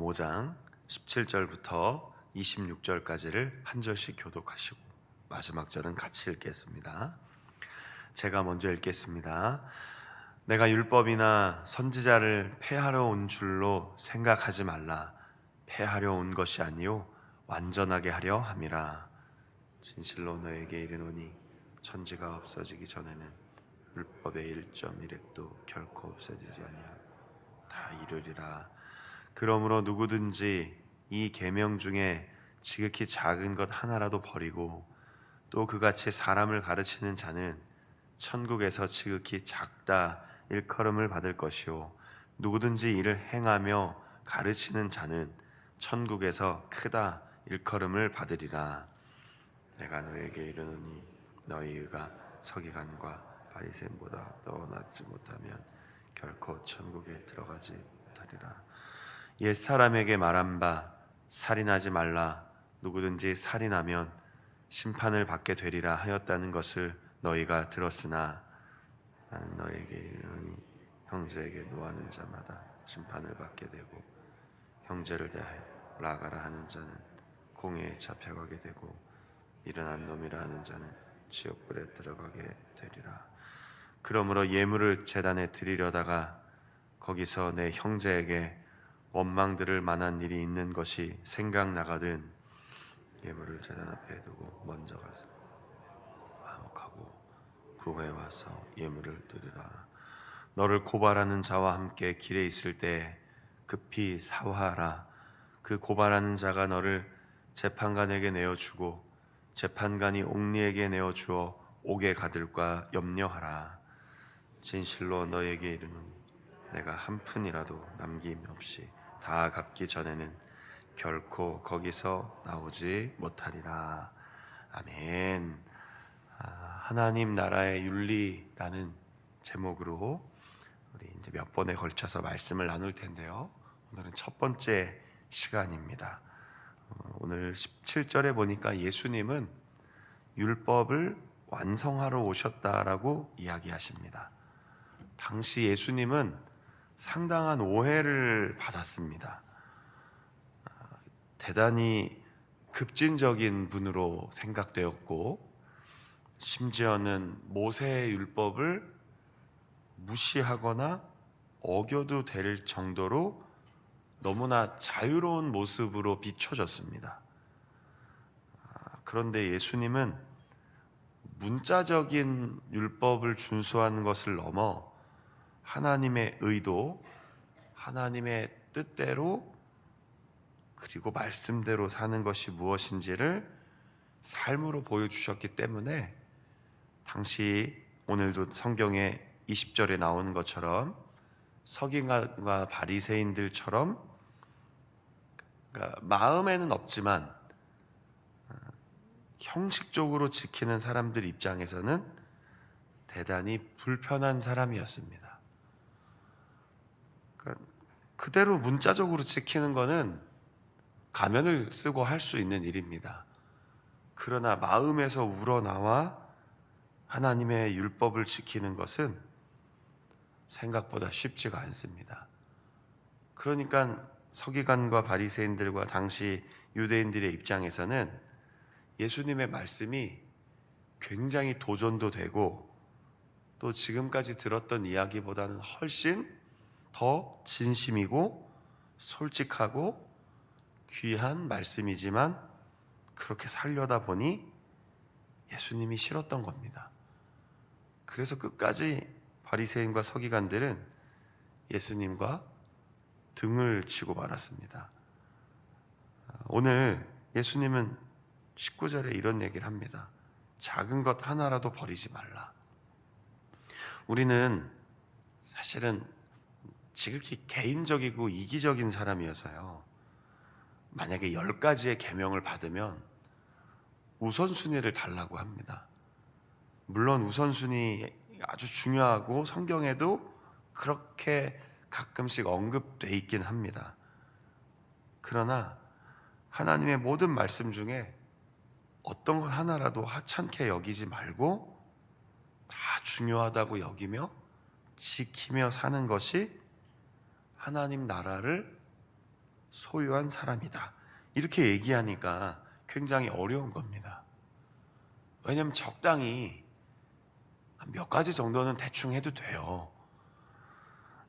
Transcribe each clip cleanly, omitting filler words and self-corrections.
5장 17절부터 26절까지를 한 절씩 교독하시고 마지막 절은 같이 읽겠습니다. 제가 먼저 읽겠습니다. 내가 율법이나 선지자를 폐하려 온 줄로 생각하지 말라. 폐하려 온 것이 아니요 완전하게 하려 함이라. 진실로 너에게 이르노니 천지가 없어지기 전에는 율법의 1.1획도 결코 없어지지 아니하고 다 이루리라. 그러므로 누구든지 이 계명 중에 지극히 작은 것 하나라도 버리고 또 그같이 사람을 가르치는 자는 천국에서 지극히 작다 일컬음을 받을 것이요 누구든지 이를 행하며 가르치는 자는 천국에서 크다 일컬음을 받으리라. 내가 너에게 이르노니 너희 의가 서기관과 바리새인보다 더 낫지 못하면 결코 천국에 들어가지 못하리라. 옛사람에게 말한 바 살인하지 말라. 누구든지 살인하면 심판을 받게 되리라 하였다는 것을 너희가 들었으나 나는 너에게 이르노니 형제에게 노하는 자마다 심판을 받게 되고 형제를 대하여 나가라 하는 자는 공회에 잡혀가게 되고 일어난 놈이라 하는 자는 지옥불에 들어가게 되리라. 그러므로 예물을 제단에 드리려다가 거기서 내 형제에게 원망 들을 만한 일이 있는 것이 생각나거든 예물을 제단 앞에 두고 먼저 가서 화목하고 그 후에 와서 예물을 드리라. 너를 고발하는 자와 함께 길에 있을 때 급히 사화하라. 그 고발하는 자가 너를 재판관에게 내어주고 재판관이 옥리에게 내어주어 옥에 가둘까 염려하라. 진실로 너에게 이르노니 내가 한 푼이라도 남김 없이 다 갚기 전에는 결코 거기서 나오지 못하리라. 아멘. 하나님 나라의 윤리라는 제목으로 우리 이제 몇 번에 걸쳐서 말씀을 나눌 텐데요. 오늘은 첫 번째 시간입니다. 오늘 17절에 보니까 예수님은 율법을 완성하러 오셨다라고 이야기하십니다. 당시 예수님은 상당한 오해를 받았습니다. 대단히 급진적인 분으로 생각되었고 심지어는 모세의 율법을 무시하거나 어겨도 될 정도로 너무나 자유로운 모습으로 비춰졌습니다. 그런데 예수님은 문자적인 율법을 준수하는 것을 넘어 하나님의 의도, 하나님의 뜻대로 그리고 말씀대로 사는 것이 무엇인지를 삶으로 보여주셨기 때문에 당시 오늘도 성경에 20절에 나오는 것처럼 서기관과 바리새인들처럼 그러니까 마음에는 없지만 형식적으로 지키는 사람들 입장에서는 대단히 불편한 사람이었습니다. 그러니까 그대로 문자적으로 지키는 것은 가면을 쓰고 할 수 있는 일입니다. 그러나 마음에서 우러나와 하나님의 율법을 지키는 것은 생각보다 쉽지가 않습니다. 그러니까 서기관과 바리새인들과 당시 유대인들의 입장에서는 예수님의 말씀이 굉장히 도전도 되고 또 지금까지 들었던 이야기보다는 훨씬 더 진심이고 솔직하고 귀한 말씀이지만 그렇게 살려다 보니 예수님이 싫었던 겁니다. 그래서 끝까지 바리새인과 서기관들은 예수님과 등을 치고 말았습니다. 오늘 예수님은 19절에 이런 얘기를 합니다. 작은 것 하나라도 버리지 말라. 우리는 사실은 지극히 개인적이고 이기적인 사람이어서요. 만약에 10가지의 계명을 받으면 우선순위를 달라고 합니다. 물론 우선순위 아주 중요하고 성경에도 그렇게 가끔씩 언급돼 있긴 합니다. 그러나 하나님의 모든 말씀 중에 어떤 것 하나라도 하찮게 여기지 말고 다 중요하다고 여기며 지키며 사는 것이 하나님 나라를 소유한 사람이다. 이렇게 얘기하니까 굉장히 어려운 겁니다. 왜냐하면 적당히 몇 가지 정도는 대충 해도 돼요.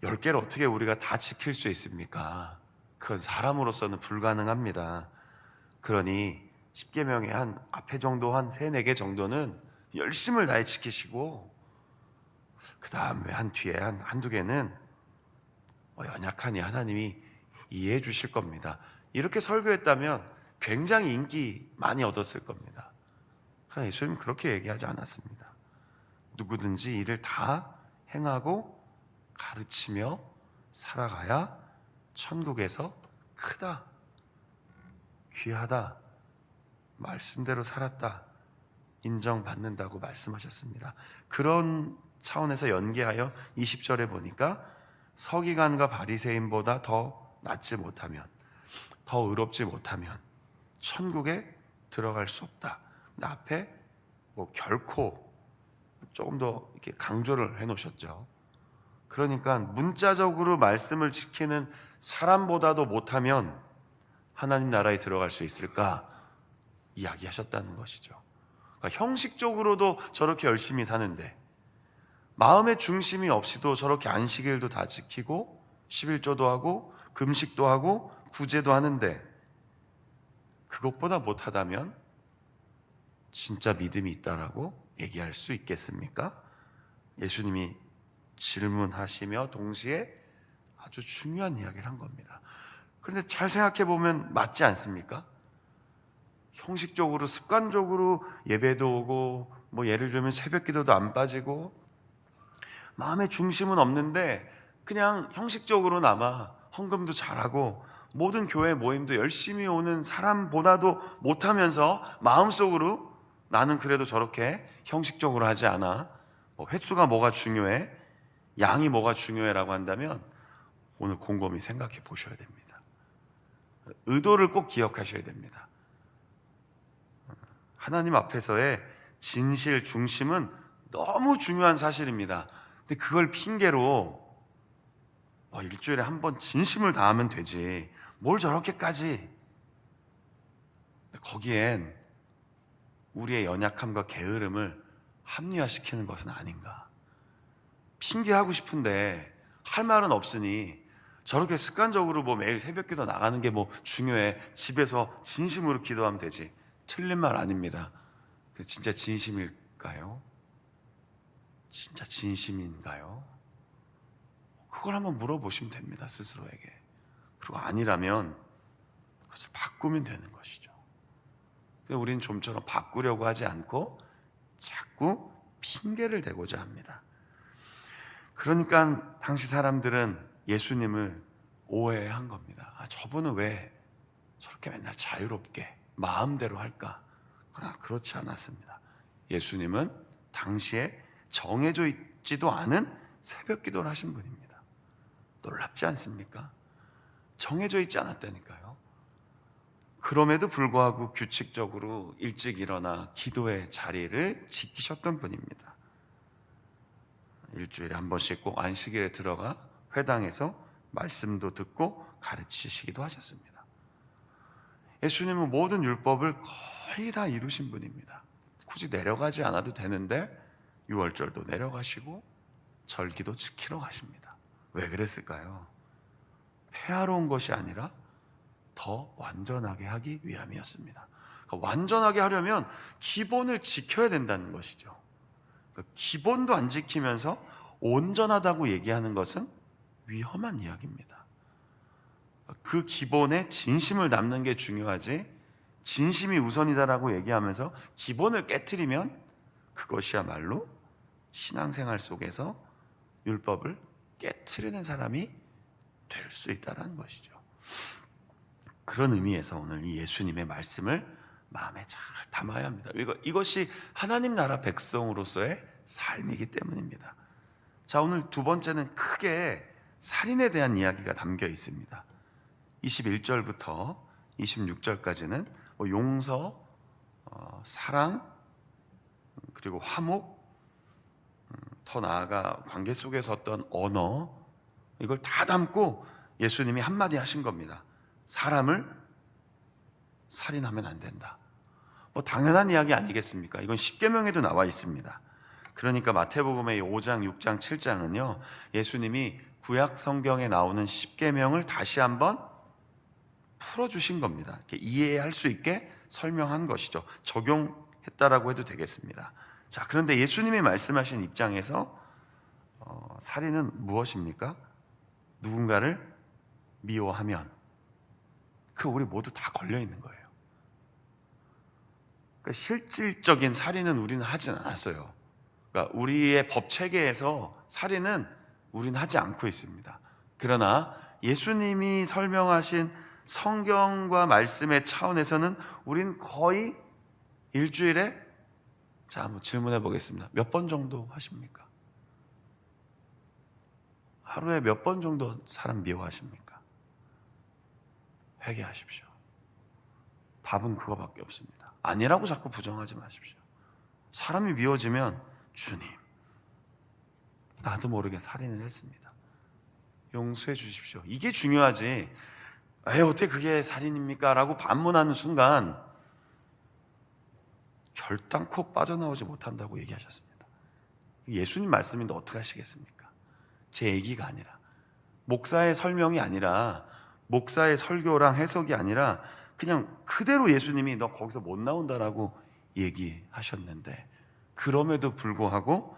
10개를 어떻게 우리가 다 지킬 수 있습니까? 그건 사람으로서는 불가능합니다. 그러니 10계명의 한 앞에 정도 한 3, 4개 정도는 열심을 다해 지키시고, 그 다음에 한 뒤에 한두 개는 연약하니 하나님이 이해해 주실 겁니다. 이렇게 설교했다면 굉장히 인기 많이 얻었을 겁니다. 그러나 예수님은 그렇게 얘기하지 않았습니다. 누구든지 이를 다 행하고 가르치며 살아가야 천국에서 크다, 귀하다, 말씀대로 살았다 인정받는다고 말씀하셨습니다. 그런 차원에서 연계하여 20절에 보니까 서기관과 바리새인보다 더 낫지 못하면, 더 의롭지 못하면 천국에 들어갈 수 없다. 근데 앞에 결코 조금 더 이렇게 강조를 해놓으셨죠. 그러니까 문자적으로 말씀을 지키는 사람보다도 못하면 하나님 나라에 들어갈 수 있을까 이야기하셨다는 것이죠. 그러니까 형식적으로도 저렇게 열심히 사는데, 마음의 중심이 없이도 저렇게 안식일도 다 지키고 11조도 하고 금식도 하고 구제도 하는데, 그것보다 못하다면 진짜 믿음이 있다라고 얘기할 수 있겠습니까? 예수님이 질문하시며 동시에 아주 중요한 이야기를 한 겁니다. 그런데 잘 생각해 보면 맞지 않습니까? 형식적으로 습관적으로 예배도 오고 예를 들면 새벽 기도도 안 빠지고 마음의 중심은 없는데 그냥 형식적으로나마 헌금도 잘하고 모든 교회 모임도 열심히 오는 사람보다도 못하면서 마음속으로 나는 그래도 저렇게 형식적으로 하지 않아, 횟수가 뭐가 중요해, 양이 뭐가 중요해라고 한다면 오늘 곰곰이 생각해 보셔야 됩니다. 의도를 꼭 기억하셔야 됩니다. 하나님 앞에서의 진실, 중심은 너무 중요한 사실입니다. 근데 그걸 핑계로 일주일에 한 번 진심을 다하면 되지 뭘 저렇게까지, 거기엔 우리의 연약함과 게으름을 합리화시키는 것은 아닌가. 핑계하고 싶은데 할 말은 없으니 저렇게 습관적으로 매일 새벽기도 나가는 게 중요해, 집에서 진심으로 기도하면 되지. 틀린 말 아닙니다. 진짜 진심일까요? 진짜 진심인가요? 그걸 한번 물어보시면 됩니다, 스스로에게. 그리고 아니라면 그것을 바꾸면 되는 것이죠. 근데 우리는 좀처럼 바꾸려고 하지 않고 자꾸 핑계를 대고자 합니다. 그러니까 당시 사람들은 예수님을 오해한 겁니다. 저분은 왜 저렇게 맨날 자유롭게 마음대로 할까? 그러나 그렇지 않았습니다. 예수님은 당시에 정해져 있지도 않은 새벽 기도를 하신 분입니다. 놀랍지 않습니까? 정해져 있지 않았다니까요. 그럼에도 불구하고 규칙적으로 일찍 일어나 기도의 자리를 지키셨던 분입니다. 일주일에 한 번씩 꼭 안식일에 들어가 회당에서 말씀도 듣고 가르치시기도 하셨습니다. 예수님은 모든 율법을 거의 다 이루신 분입니다. 굳이 내려가지 않아도 되는데 유월절도 내려가시고 절기도 지키러 가십니다. 왜 그랬을까요? 폐하러 온 것이 아니라 더 완전하게 하기 위함이었습니다. 그러니까 완전하게 하려면 기본을 지켜야 된다는 것이죠. 그러니까 기본도 안 지키면서 온전하다고 얘기하는 것은 위험한 이야기입니다. 그 기본에 진심을 담는 게 중요하지, 진심이 우선이다라고 얘기하면서 기본을 깨트리면 그것이야말로 신앙생활 속에서 율법을 깨트리는 사람이 될 수 있다는 것이죠. 그런 의미에서 오늘 이 예수님의 말씀을 마음에 잘 담아야 합니다. 이것이 하나님 나라 백성으로서의 삶이기 때문입니다. 자, 오늘 두 번째는 크게 살인에 대한 이야기가 담겨 있습니다. 21절부터 26절까지는 용서, 사랑, 그리고 화목, 더 나아가 관계 속에서 어떤 언어, 이걸 다 담고 예수님이 한마디 하신 겁니다. 사람을 살인하면 안 된다. 뭐 당연한 이야기 아니겠습니까? 이건 십계명에도 나와 있습니다. 그러니까 마태복음의 5장, 6장, 7장은요 예수님이 구약 성경에 나오는 십계명을 다시 한번 풀어주신 겁니다. 이렇게 이해할 수 있게 설명한 것이죠. 적용했다라고 해도 되겠습니다. 자, 그런데 예수님이 말씀하신 입장에서 살인은 무엇입니까? 누군가를 미워하면 그 우리 모두 다 걸려 있는 거예요. 그러니까 실질적인 살인은 우리는 하진 않았어요. 그러니까 우리의 법 체계에서 살인은 우리는 하지 않고 있습니다. 그러나 예수님이 설명하신 성경과 말씀의 차원에서는 우린 거의 일주일에 자, 한번 질문해 보겠습니다. 몇 번 정도 하십니까? 하루에 몇 번 정도 사람 미워하십니까? 회개하십시오. 답은 그거밖에 없습니다. 아니라고 자꾸 부정하지 마십시오. 사람이 미워지면 주님, 나도 모르게 살인을 했습니다. 용서해 주십시오. 이게 중요하지. 어떻게 그게 살인입니까? 라고 반문하는 순간 결단코 빠져나오지 못한다고 얘기하셨습니다. 예수님 말씀인데 어떻게 하시겠습니까? 제 얘기가 아니라, 목사의 설명이 아니라, 목사의 설교랑 해석이 아니라 그냥 그대로 예수님이 너 거기서 못 나온다라고 얘기하셨는데, 그럼에도 불구하고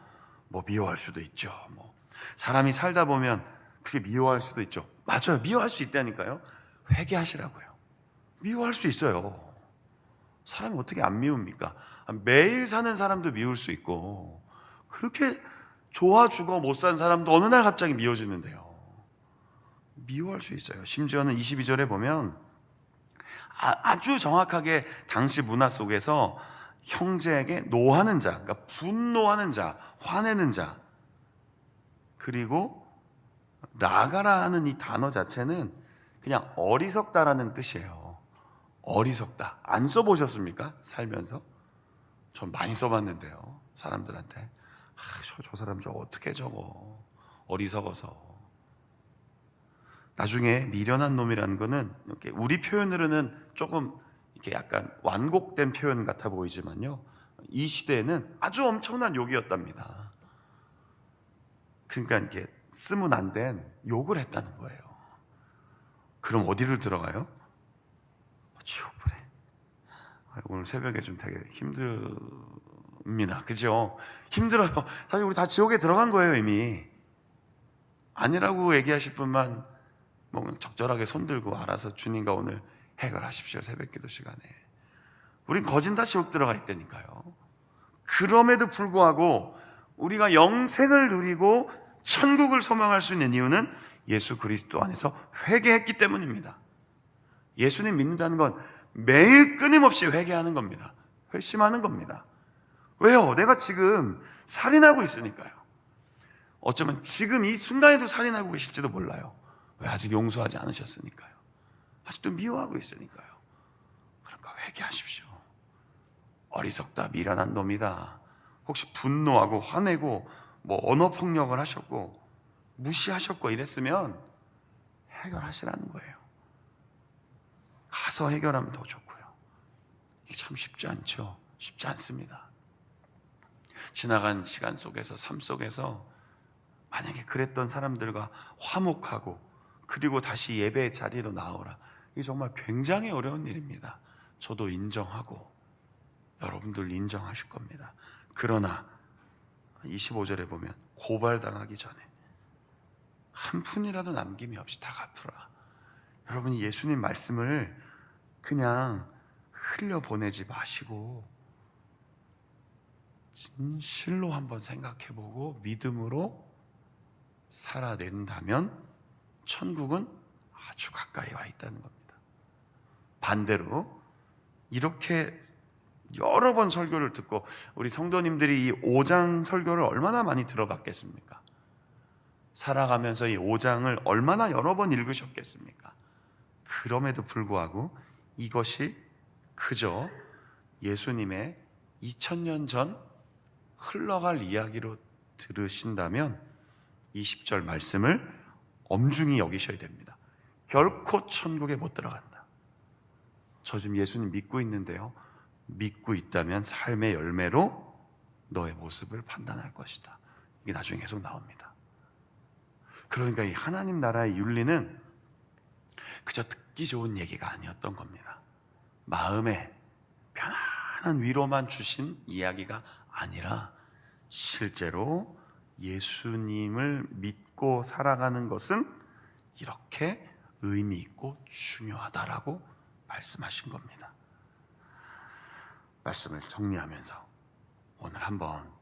뭐 미워할 수도 있죠. 뭐 사람이 살다 보면 그게 미워할 수도 있죠. 맞아요. 미워할 수 있다니까요. 회개하시라고요. 미워할 수 있어요. 사람이 어떻게 안 미웁니까? 매일 사는 사람도 미울 수 있고, 그렇게 좋아 죽어 못 산 사람도 어느 날 갑자기 미워지는데요. 미워할 수 있어요. 심지어는 22절에 보면 아주 정확하게 당시 문화 속에서 형제에게 노하는 자, 그러니까 분노하는 자, 화내는 자, 그리고 라가라 하는 이 단어 자체는 그냥 어리석다라는 뜻이에요. 어리석다. 안 써보셨습니까? 살면서? 전 많이 써봤는데요. 사람들한테. 저 사람 저거 어떻게 저거 어리석어서. 나중에 미련한 놈이라는 거는 이렇게 우리 표현으로는 조금 이렇게 약간 완곡된 표현 같아 보이지만요, 이 시대에는 아주 엄청난 욕이었답니다. 그러니까 이렇게 쓰면 안 된 욕을 했다는 거예요. 그럼 어디로 들어가요? 슈프레. 오늘 새벽에 좀 되게 힘듭니다. 그죠? 힘들어요. 사실 우리 다 지옥에 들어간 거예요, 이미. 아니라고 얘기하실 분만 뭐 적절하게 손들고 알아서 주님과 오늘 해결하십시오. 새벽 기도 시간에. 우린 거진 다 지옥 들어가 있다니까요. 그럼에도 불구하고 우리가 영생을 누리고 천국을 소망할 수 있는 이유는 예수 그리스도 안에서 회개했기 때문입니다. 예수님 믿는다는 건 매일 끊임없이 회개하는 겁니다. 회심하는 겁니다. 왜요? 내가 지금 살인하고 있으니까요. 어쩌면 지금 이 순간에도 살인하고 계실지도 몰라요. 왜? 아직 용서하지 않으셨으니까요. 아직도 미워하고 있으니까요. 그러니까 회개하십시오. 어리석다, 미련한 놈이다. 혹시 분노하고 화내고 뭐 언어폭력을 하셨고 무시하셨고 이랬으면 해결하시라는 거예요. 가서 해결하면 더 좋고요. 이게 참 쉽지 않죠. 쉽지 않습니다. 지나간 시간 속에서, 삶 속에서 만약에 그랬던 사람들과 화목하고 그리고 다시 예배의 자리로 나오라, 이게 정말 굉장히 어려운 일입니다. 저도 인정하고 여러분들 인정하실 겁니다. 그러나 25절에 보면 고발당하기 전에 한 푼이라도 남김이 없이 다 갚으라. 여러분이 예수님 말씀을 그냥 흘려보내지 마시고 진실로 한번 생각해보고 믿음으로 살아낸다면 천국은 아주 가까이 와 있다는 겁니다. 반대로 이렇게 여러 번 설교를 듣고, 우리 성도님들이 이 5장 설교를 얼마나 많이 들어봤겠습니까? 살아가면서 이 5장을 얼마나 여러 번 읽으셨겠습니까? 그럼에도 불구하고 이것이 그저 예수님의 2000년 전 흘러갈 이야기로 들으신다면 20절 말씀을 엄중히 여기셔야 됩니다. 결코 천국에 못 들어간다. 저 지금 예수님 믿고 있는데요, 믿고 있다면 삶의 열매로 너의 모습을 판단할 것이다. 이게 나중에 계속 나옵니다. 그러니까 이 하나님 나라의 윤리는 그저 듣기 좋은 얘기가 아니었던 겁니다. 마음에 편안한 위로만 주신 이야기가 아니라 실제로 예수님을 믿고 살아가는 것은 이렇게 의미 있고 중요하다라고 말씀하신 겁니다. 말씀을 정리하면서 오늘 한번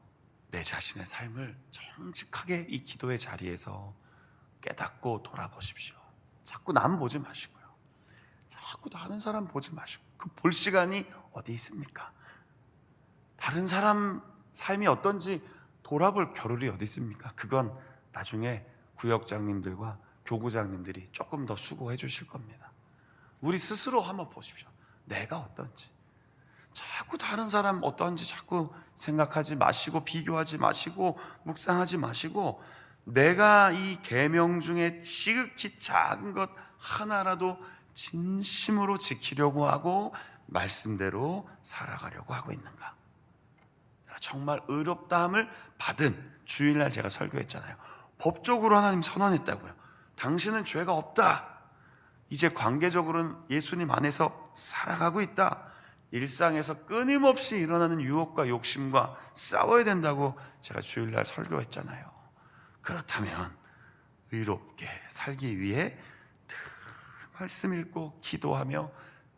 내 자신의 삶을 정직하게 이 기도의 자리에서 깨닫고 돌아보십시오. 자꾸 남 보지 마시고요, 자꾸 다른 사람 보지 마시고, 그 볼 시간이 어디 있습니까? 다른 사람 삶이 어떤지 돌아볼 겨를이 어디 있습니까? 그건 나중에 구역장님들과 교구장님들이 조금 더 수고해 주실 겁니다. 우리 스스로 한번 보십시오. 내가 어떤지. 자꾸 다른 사람 어떤지 자꾸 생각하지 마시고, 비교하지 마시고, 묵상하지 마시고, 내가 이 계명 중에 지극히 작은 것 하나라도 진심으로 지키려고 하고 말씀대로 살아가려고 하고 있는가? 내가 정말 의롭다함을 받은, 주일날 제가 설교했잖아요. 법적으로 하나님 선언했다고요. 당신은 죄가 없다. 이제 관계적으로는 예수님 안에서 살아가고 있다. 일상에서 끊임없이 일어나는 유혹과 욕심과 싸워야 된다고 제가 주일날 설교했잖아요. 그렇다면 의롭게 살기 위해 늘 말씀 읽고 기도하며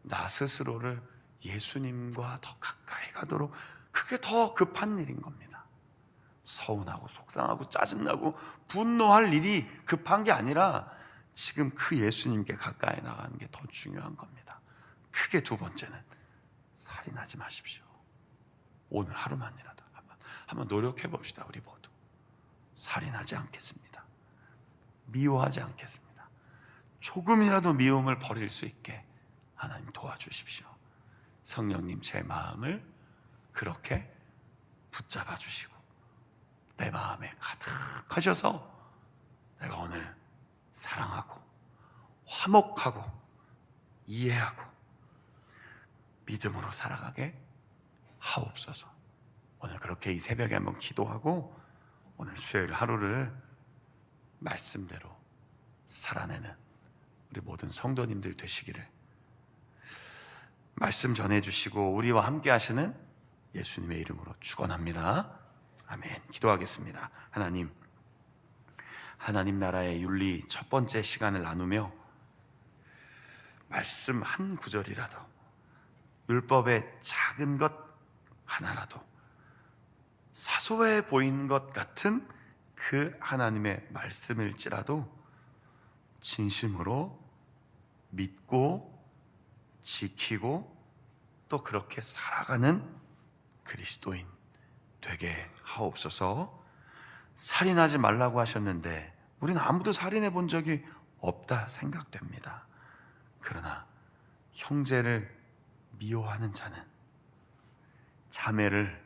나 스스로를 예수님과 더 가까이 가도록, 그게 더 급한 일인 겁니다. 서운하고 속상하고 짜증나고 분노할 일이 급한 게 아니라 지금 그 예수님께 가까이 나가는 게 더 중요한 겁니다. 크게 두 번째는 살인하지 마십시오. 오늘 하루만이라도 한번 노력해 봅시다. 우리 모두 살인하지 않겠습니다. 미워하지 않겠습니다. 조금이라도 미움을 버릴 수 있게 하나님 도와주십시오. 성령님, 제 마음을 그렇게 붙잡아 주시고 내 마음에 가득하셔서 내가 오늘 사랑하고 화목하고 이해하고 믿음으로 살아가게 하옵소서. 오늘 그렇게 이 새벽에 한번 기도하고 오늘 수요일 하루를 말씀대로 살아내는 우리 모든 성도님들 되시기를 말씀 전해주시고 우리와 함께 하시는 예수님의 이름으로 축원합니다. 아멘. 기도하겠습니다. 하나님 나라의 윤리 첫 번째 시간을 나누며 말씀 한 구절이라도, 율법의 작은 것 하나라도, 사소해 보이는 것 같은 그 하나님의 말씀일지라도 진심으로 믿고 지키고 또 그렇게 살아가는 그리스도인 되게 하옵소서. 살인하지 말라고 하셨는데 우리는 아무도 살인해 본 적이 없다 생각됩니다. 그러나 형제를 미워하는 자는, 자매를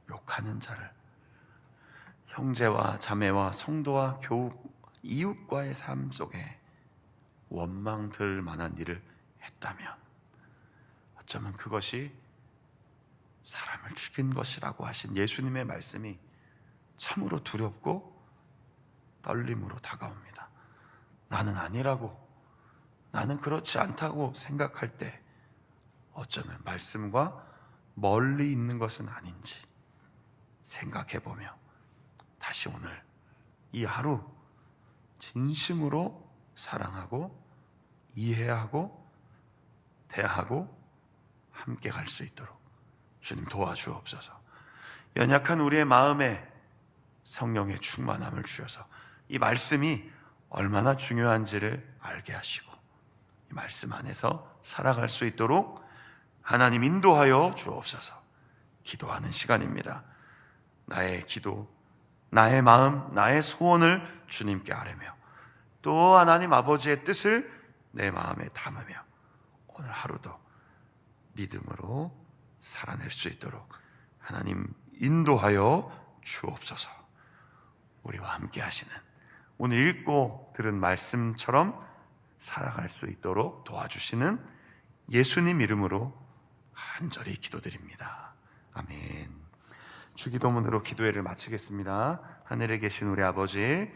욕하는 자를, 형제와 자매와 성도와 이웃과의 삶 속에 원망 들 만한 일을 했다면 어쩌면 그것이 사람을 죽인 것이라고 하신 예수님의 말씀이 참으로 두렵고 떨림으로 다가옵니다. 나는 아니라고, 나는 그렇지 않다고 생각할 때 어쩌면 말씀과 멀리 있는 것은 아닌지 생각해보며 다시 오늘 이 하루 진심으로 사랑하고 이해하고 대하고 함께 갈 수 있도록 주님 도와주옵소서. 연약한 우리의 마음에 성령의 충만함을 주셔서 이 말씀이 얼마나 중요한지를 알게 하시고 이 말씀 안에서 살아갈 수 있도록 하나님 인도하여 주옵소서. 기도하는 시간입니다. 나의 기도, 나의 마음, 나의 소원을 주님께 아뢰며 또 하나님 아버지의 뜻을 내 마음에 담으며 오늘 하루도 믿음으로 살아낼 수 있도록 하나님 인도하여 주옵소서. 우리와 함께 하시는 오늘 읽고 들은 말씀처럼 살아갈 수 있도록 도와주시는 예수님 이름으로 간절히 기도드립니다. 아멘. 주기도문으로 기도회를 마치겠습니다. 하늘에 계신 우리 아버지,